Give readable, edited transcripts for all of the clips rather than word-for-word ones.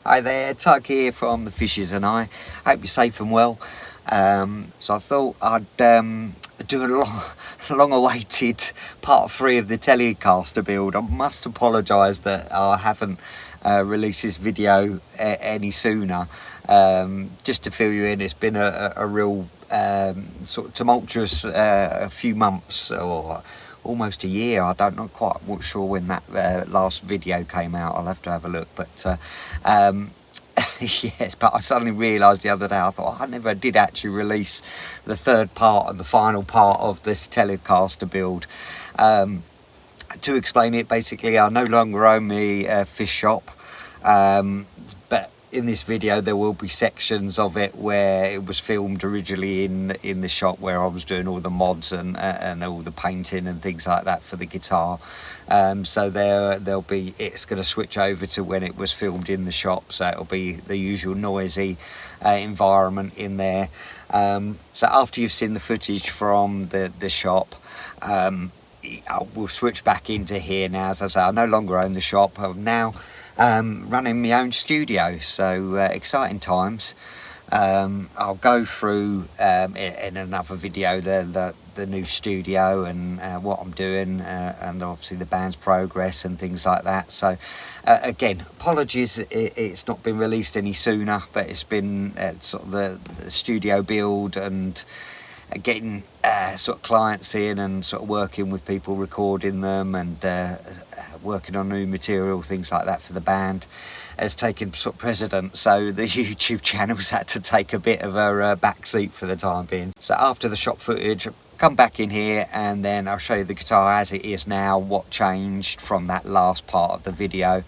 Hi there, Tug here from The Fishes and I. Hope you're safe and well. So I thought I'd do a long-awaited part 3 of the Telecaster build. I must apologise that I haven't released this video any sooner. Just to fill you in, it's been a real sort of tumultuous few months, or almost a year. I don't know, quite sure when that last video came out. I'll have to have a look, but yes, but I suddenly realised the other day, I thought I never did actually release the third part and the final part of this Telecaster build. To explain it, basically I no longer own my fish shop, but in this video there will be sections of it where it was filmed originally in the shop, where I was doing all the mods and all the painting and things like that for the guitar. So there'll be, it's going to switch over to when it was filmed in the shop, so it'll be the usual noisy environment in there. So after you've seen the footage from the shop, we'll switch back into here now. As I say, I no longer own the shop. I'm now running my own studio, so exciting times. I'll go through in another video the new studio and what I'm doing, and obviously the band's progress and things like that. So again, apologies it's not been released any sooner, but it's been sort of the studio build and getting sort of clients in and sort of working with people, recording them, and working on new material, things like that for the band, has taken sort of precedence. So the YouTube channel's had to take a bit of a back seat for the time being. So after the shop footage, come back in here and then I'll show you the guitar as it is now, what changed from that last part of the video,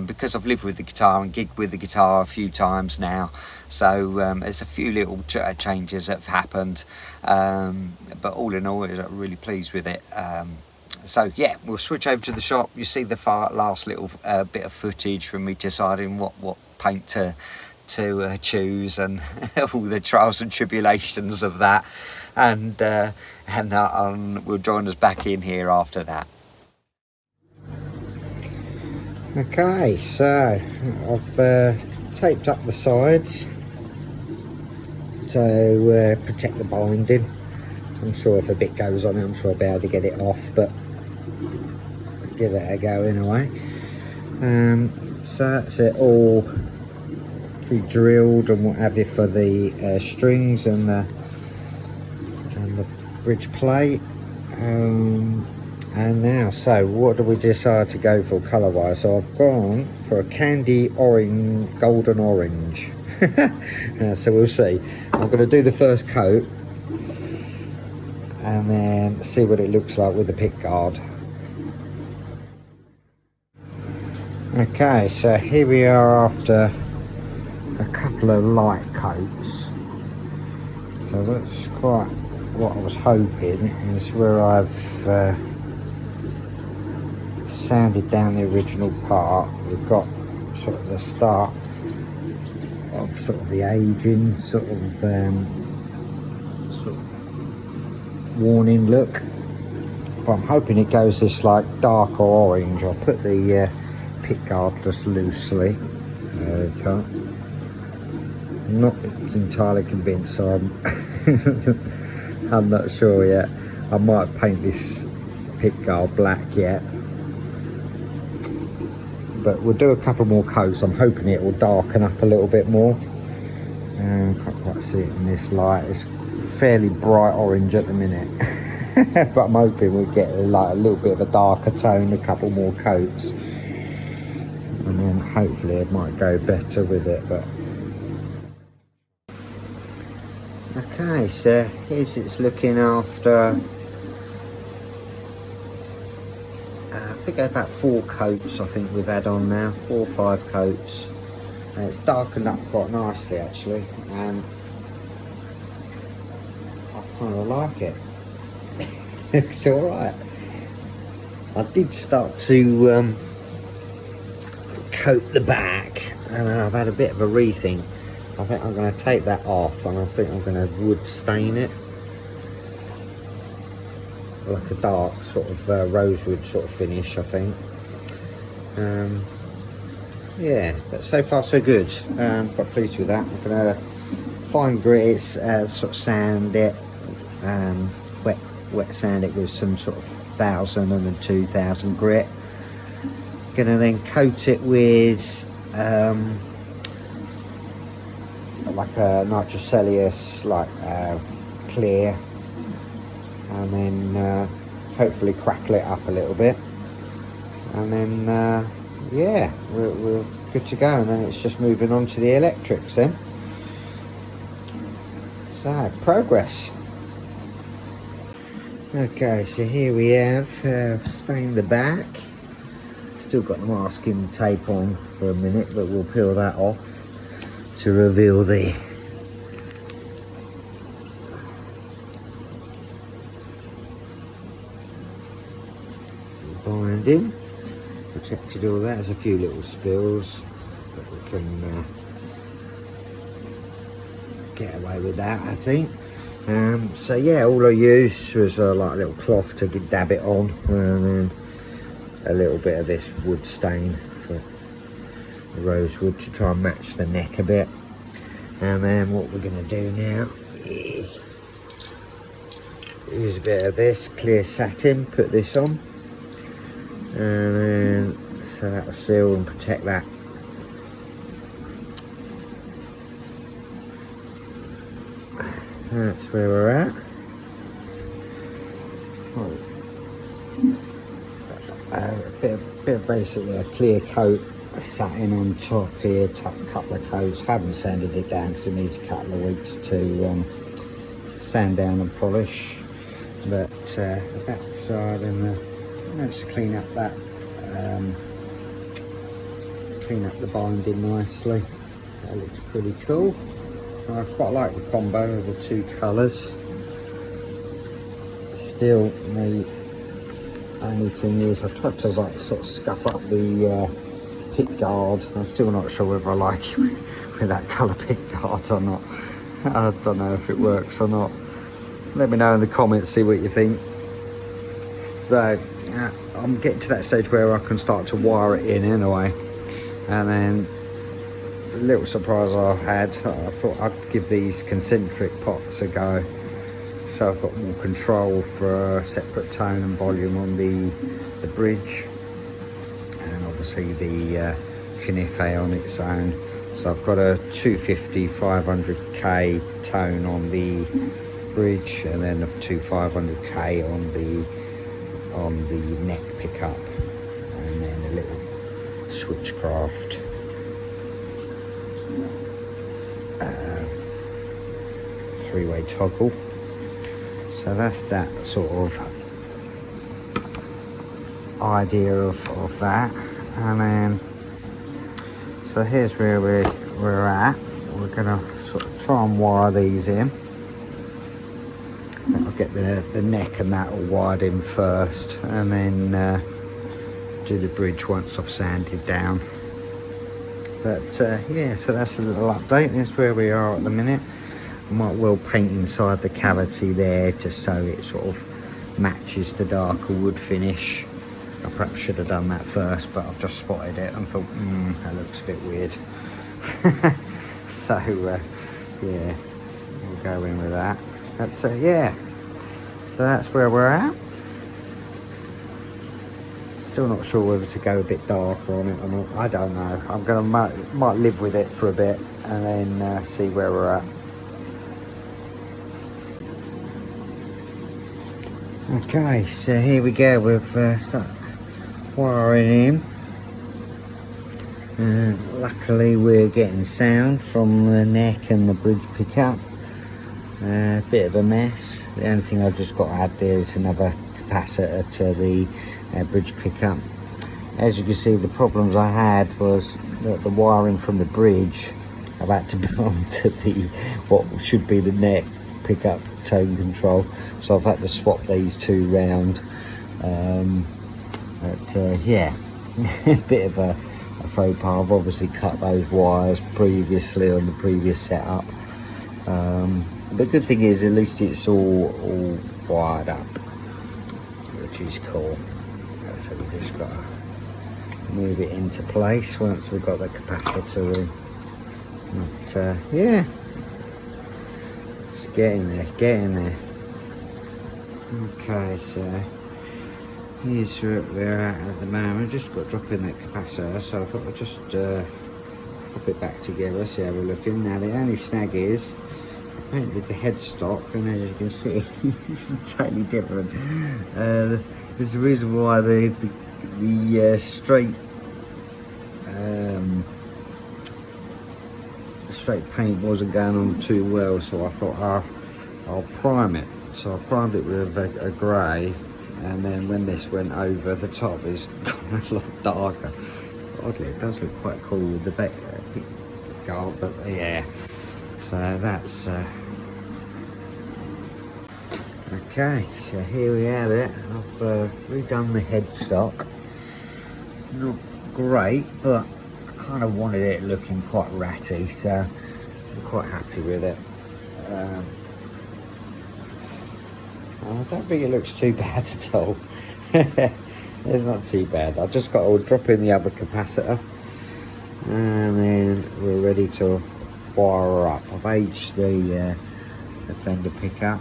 because I've lived with the guitar and gigged with the guitar a few times now. So there's a few little changes that have happened, but all in all, I'm really pleased with it. So yeah, we'll switch over to the shop. You see the last little bit of footage from me deciding what paint to choose, and all the trials and tribulations of that, and we'll join us back in here after that. Okay, so I've taped up the sides to protect the binding. I'm sure if a bit goes on it, I'm sure I'll be able to get it off, but give it a go anyway. So that's it, all pre-drilled and what have you for the strings and the bridge plate. And now, so what do we decide to go for colour wise? So I've gone for a candy orange, golden orange. So we'll see. I'm going to do the first coat and then see what it looks like with the pick guard. Okay, so here we are after a couple of light coats. So that's quite what I was hoping, is where I've sanded down the original part. We've got sort of the start of sort of the aging sort of warning look, but I'm hoping it goes this like darker orange. I'll put the pick guard just loosely. Okay. I'm not entirely convinced, so I'm not sure yet. I might paint this pick guard black yet, but we'll do a couple more coats. I'm hoping it will darken up a little bit more. Can't quite see it in this light. It's fairly bright orange at the minute, but I'm hoping we'll get like a little bit of a darker tone, a couple more coats, and then hopefully it might go better with it. But okay, so here's it's looking after I think about 4 coats I think we've had on now, 4 or 5 coats, and it's darkened up quite nicely actually, and I kind of like it. It's alright. I did start to coat the back, and I've had a bit of a rethink. I think I'm going to take that off, and I think I'm going to wood stain it like a dark sort of rosewood sort of finish, I think. yeah, but so far so good. Quite pleased with that. I'm gonna fine grit it, sort of sand it, wet sand it with some sort of 1000 and then 2000 grit. Gonna then coat it with like a nitrocellulose, like clear, and then hopefully crackle it up a little bit, and then yeah, we're good to go. And then it's just moving on to the electrics then. So progress. Okay, so here we have stained the back. Still got the masking tape on for a minute, but we'll peel that off to reveal the binding. Protected all that. There's a few little spills, but we can get away with that, I think. So yeah, all I used was like a little cloth to dab it on, and then a little bit of this wood stain for the rosewood to try and match the neck a bit. And then what we're going to do now is use a bit of this clear satin, put this on, and then so that will seal and protect that. That's where we're at. A bit of basically a clear coat of satin on top here, a couple of coats. Haven't sanded it down because it needs a couple of weeks to sand down and polish. But the back side and just clean up that, clean up the binding nicely. That looks pretty cool. I quite like the combo of the two colours. Still, the only thing is I tried to like sort of scuff up the pick guard. I'm still not sure whether I like it with that colour pick guard or not. I don't know if it works or not. Let me know in the comments, see what you think. So I'm getting to that stage where I can start to wire it in anyway. And then a little surprise I had, I thought I'd give these concentric pots a go. So I've got more control for a separate tone and volume on the bridge, and obviously the Knife on its own. So I've got a 250 500k tone on the bridge, and then a 500k on the neck pickup, and then a little switchcraft three-way toggle. So that's that sort of idea of that. And then so here's where we're at. We're gonna sort of try and wire these in. I'll get the neck and that all wired in first, and then do the bridge once I've sanded down. But yeah, so that's a little update. That's where we are at the minute. I might well paint inside the cavity there just so it sort of matches the darker wood finish. I perhaps should have done that first, but I've just spotted it and thought, that looks a bit weird. So yeah, we'll go in with that. But yeah, so that's where we're at. Still not sure whether to go a bit darker on it or not. I don't know. I'm gonna might live with it for a bit and then see where we're at. Okay, so here we go. We've started wiring in. Luckily we're getting sound from the neck and the bridge pickup. Bit of a mess. The only thing I've just got to add there is another capacitor to the bridge pickup. As you can see, the problems I had was that the wiring from the bridge I've had to belong to the what should be the neck pickup tone control, so I've had to swap these two round. But yeah, a bit of a faux pas. I've obviously cut those wires previously on the previous setup. The good thing is at least it's all wired up, which is cool. So we just got to move it into place once we've got the capacitor in. But yeah, it's getting there. Okay, so here's where we're at the moment. Just got to drop in that capacitor, so I thought I'd just pop it back together, see how we're looking. Now the only snag is I painted the headstock, and as you can see it's totally different. There's a reason why the straight paint wasn't going on too well, so I thought I'll prime it. So I primed it with a grey, and then when this went over the top, it's gone a lot darker. Oddly, it does look quite cool with the back gold, but yeah. So that's okay. So here we have it. I've redone the headstock. It's not great, but I kind of wanted it looking quite ratty, so I'm quite happy with it. I don't think it looks too bad at all. It's not too bad. I've just got to drop in the other capacitor, and then we're ready to wire her up. I've aged the fender pickup.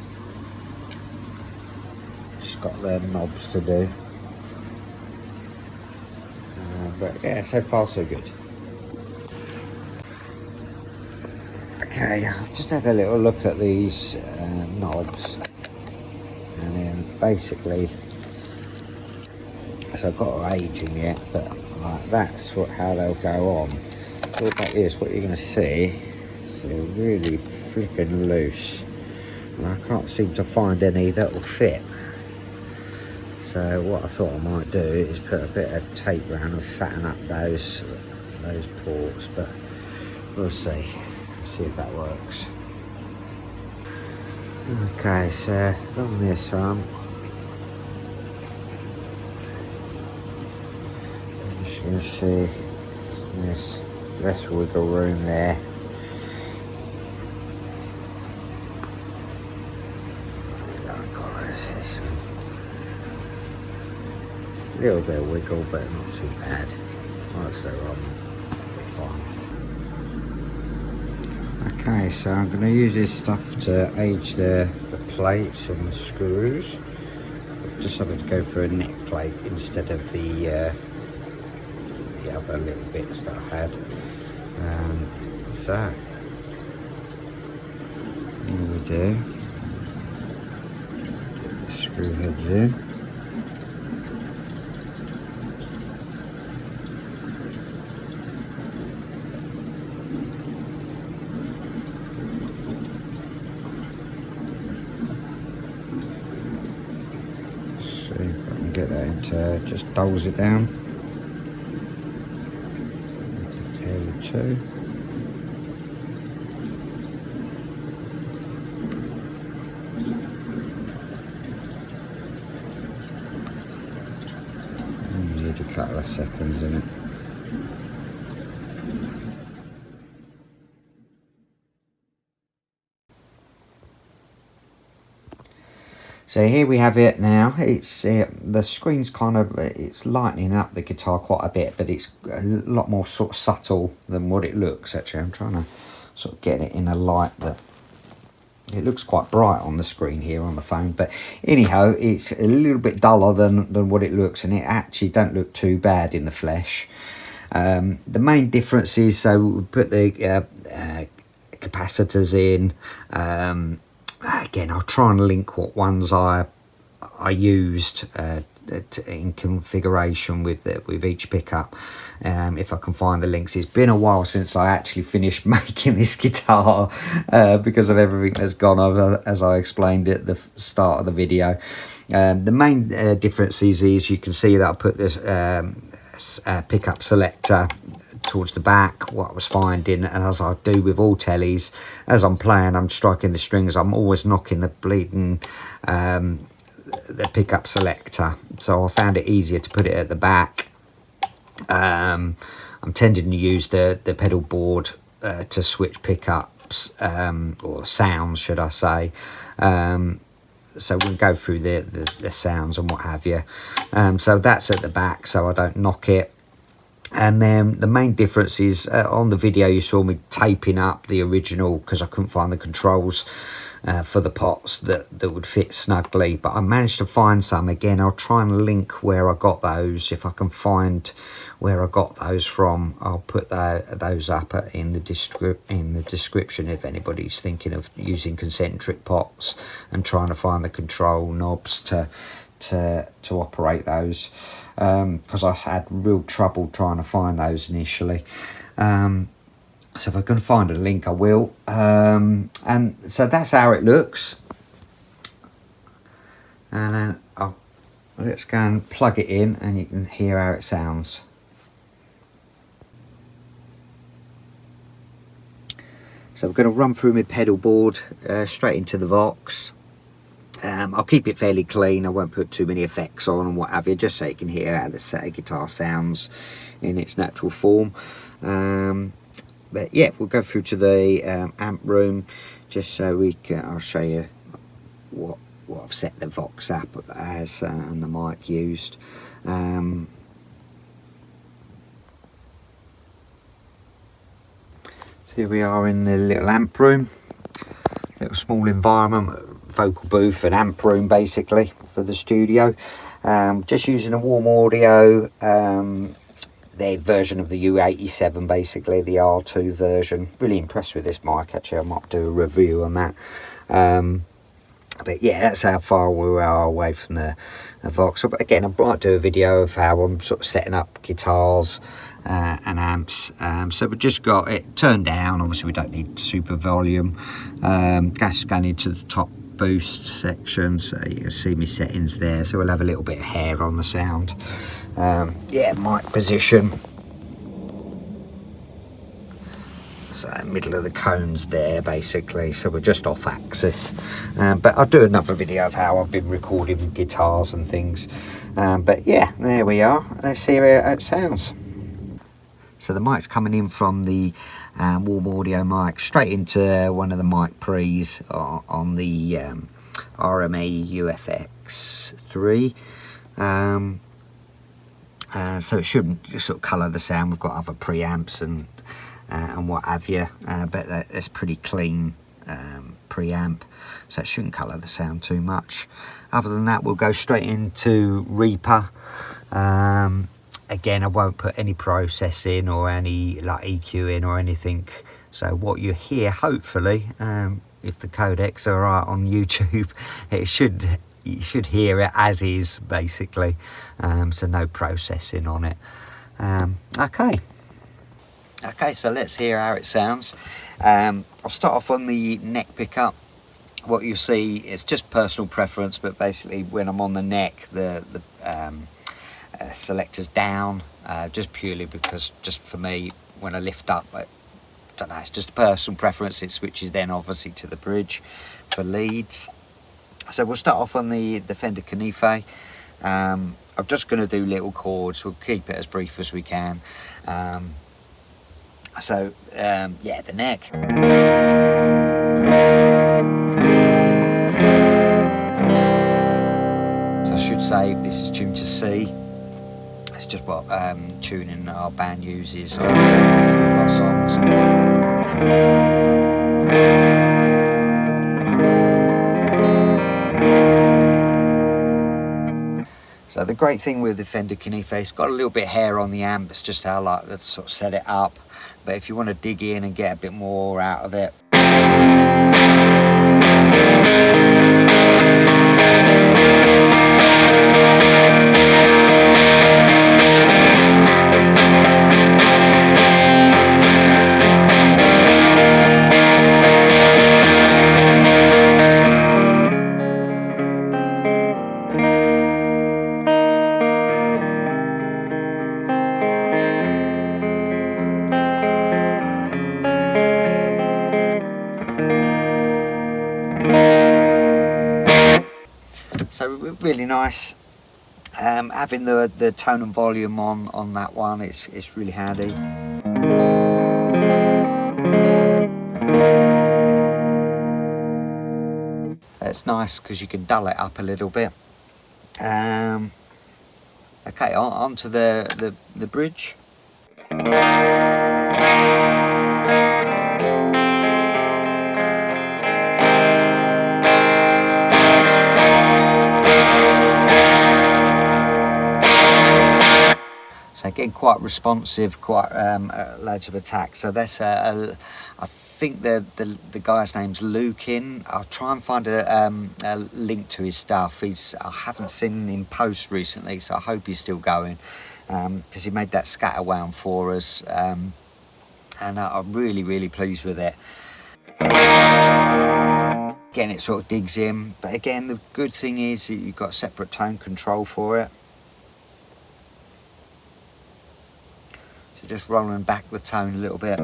Just got the knobs to do. But yeah, so far so good. Okay, I've just had a little look at these knobs, and then basically, so I've got to age them yet, but that's how they'll go on. What that is, what you're going to see, is they're really flipping loose, and I can't seem to find any that will fit. So what I thought I might do is put a bit of tape around and fatten up those ports, but we'll see. See if that works. Okay, so on this one, I'm just going to see there's less wiggle room there. A little bit of wiggle, but not too bad. Like so, fine. Okay, so I'm going to use this stuff to age the plates and the screws. Just having to go for a neck plate instead of the other little bits that I had. So here we do. Screw heads in. Get that into, just dulls it down. Tail 2. Need a couple of seconds in it. So here we have it now. It's the screen's kind of, it's lightening up the guitar quite a bit, but it's a lot more sort of subtle than what it looks. Actually, I'm trying to sort of get it in a light that it looks quite bright on the screen here on the phone, but anyhow, it's a little bit duller than what it looks, and it actually don't look too bad in the flesh. The main difference is, so we put the capacitors in. Again, I'll try and link what ones I used in configuration with each pickup, if I can find the links. It's been a while since I actually finished making this guitar because of everything that's gone over, as I explained at the start of the video. The main difference is you can see that I put this pickup selector towards the back, what I was finding, and as I do with all tellies, as I'm playing, I'm striking the strings, I'm always knocking the bleeding the pickup selector, so I found it easier to put it at the back. I'm tending to use the pedal board to switch pickups, or sounds should I say. So we'll go through the sounds and what have you. So that's at the back, so I don't knock it. And then the main difference is on the video you saw me taping up the original because I couldn't find the controls for the pots that would fit snugly, but I managed to find some. Again, I'll try and link where I got those. If I can find where I got those from, I'll put those up in the description if anybody's thinking of using concentric pots and trying to find the control knobs to operate those, because I had real trouble trying to find those initially. So if I can find a link I will. And so that's how it looks, and then let's go and plug it in and you can hear how it sounds. So we're going to run through my pedal board straight into the Vox. I'll keep it fairly clean. I won't put too many effects on and what have you, just so you can hear how the guitar sounds in its natural form. But yeah, we'll go through to the amp room just so we can. I'll show you what I've set the Vox up as and the mic used. So here we are in the little amp room, little small environment, vocal booth and amp room basically for the studio. Just using a Warm Audio, their version of the U87, basically the R2 version. Really impressed with this mic actually. I might do a review on that. But yeah, that's how far we are away from the Vox. But again, I might do a video of how I'm sort of setting up guitars and amps. So we've just got it turned down. Obviously we don't need super volume. Gas going into the top boost section, so you can see my settings there. So we'll have a little bit of hair on the sound. Yeah, mic position, so middle of the cones there basically, so we're just off axis. But I'll do another video of how I've been recording guitars and things. But yeah, there we are. Let's see how it sounds. So the mic's coming in from the Warm Audio mic straight into one of the mic pre's on the RME UFX3. So it shouldn't just sort of colour the sound. We've got other preamps and what have you, but it's pretty clean preamp, so it shouldn't colour the sound too much. Other than that, we'll go straight into Reaper. Again, I won't put any processing or any like EQing or anything. So what you hear, hopefully, if the codecs are right on YouTube, you should hear it as is basically. So no processing on it. Okay, so let's hear how it sounds. I'll start off on the neck pickup. What you'll see, it's just personal preference, but basically when I'm on the neck, the selector's down, just purely because, just for me, when I lift up, I don't know, it's just a personal preference. It switches then obviously to the bridge for leads. So we'll start off on the Fender Canife. I'm just going to do little chords. We'll keep it as brief as we can. Yeah, the neck. So I should say this is tuned to C. It's just what tuning our band uses on a few of our songs. So the great thing with the Fender Canife, it's got a little bit of hair on the amp. It's just how I like to sort of set it up. But if you want to dig in and get a bit more out of it, so really nice. Having the tone and volume on that one, it's really handy. It's nice because you can dull it up a little bit. Okay, on to the bridge. So again, quite responsive, quite loads of attack. So that's I think the guy's name's Lukin. I'll try and find a link to his stuff. I haven't seen him in post recently, so I hope he's still going, because he made that scatterwound for us, and I'm really pleased with it. Again, it sort of digs in, but again, the good thing is that you've got separate tone control for it. So just rolling back the tone a little bit.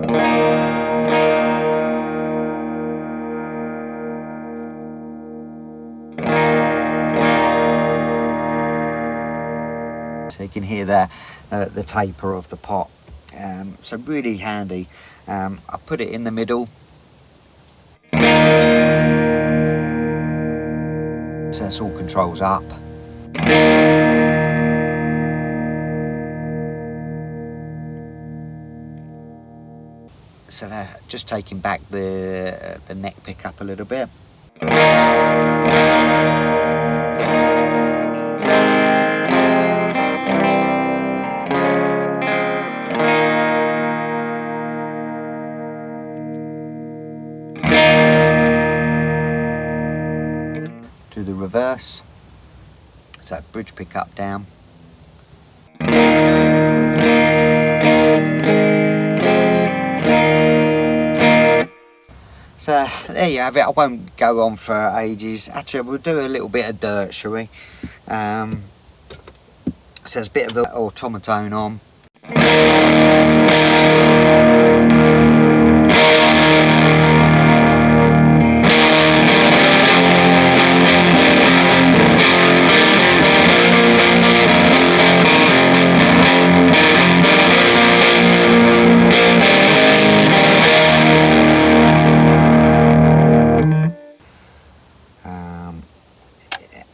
So you can hear there the taper of the pot. So really handy. I put it in the middle. So that's all controls up. So they're just taking back the neck pickup a little bit. Do the reverse. So bridge pickup down. So there you have it. I won't go on for ages. Actually, we'll do a little bit of dirt, shall we? So there's a bit of an automaton on.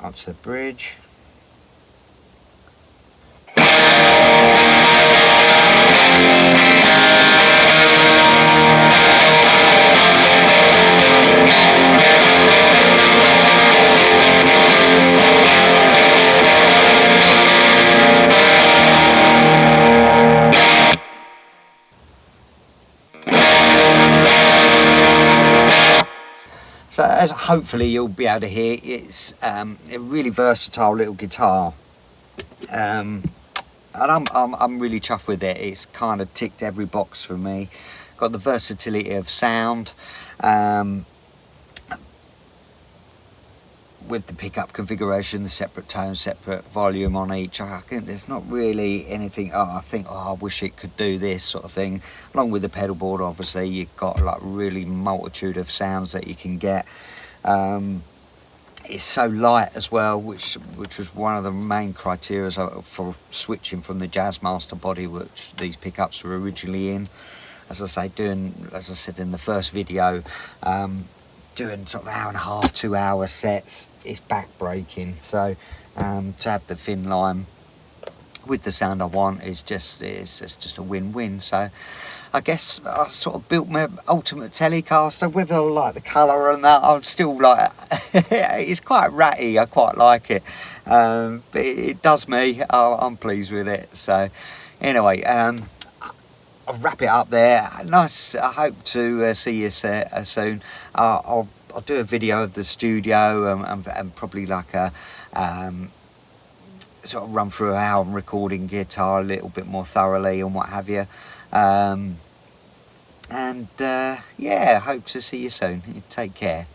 Onto the bridge. So as hopefully you'll be able to hear, it's a really versatile little guitar, and I'm really chuffed with it. It's kind of ticked every box for me. Got the versatility of sound, with the pickup configuration, the separate tone, separate volume on each. I think there's not really anything, I wish it could do this sort of thing. Along with the pedal board, obviously, you've got like really multitude of sounds that you can get. It's so light as well, which was one of the main criteria for switching from the Jazzmaster body, which these pickups were originally in. As I say, as I said in the first video, doing sort of hour and a half, 2 hour sets, it's back-breaking. So to have the Thinline with the sound I want it's just a win-win. So I guess I sort of built my ultimate Telecaster. Whether I like the colour and that, I'm still like it's quite ratty, I quite like it, but it does me. I'm pleased with it. So anyway, I'll wrap it up there. Nice. I hope to see you soon. I'll do a video of the studio and probably like a sort of run through how I'm recording guitar a little bit more thoroughly and what have you. Yeah, hope to see you soon. Take care.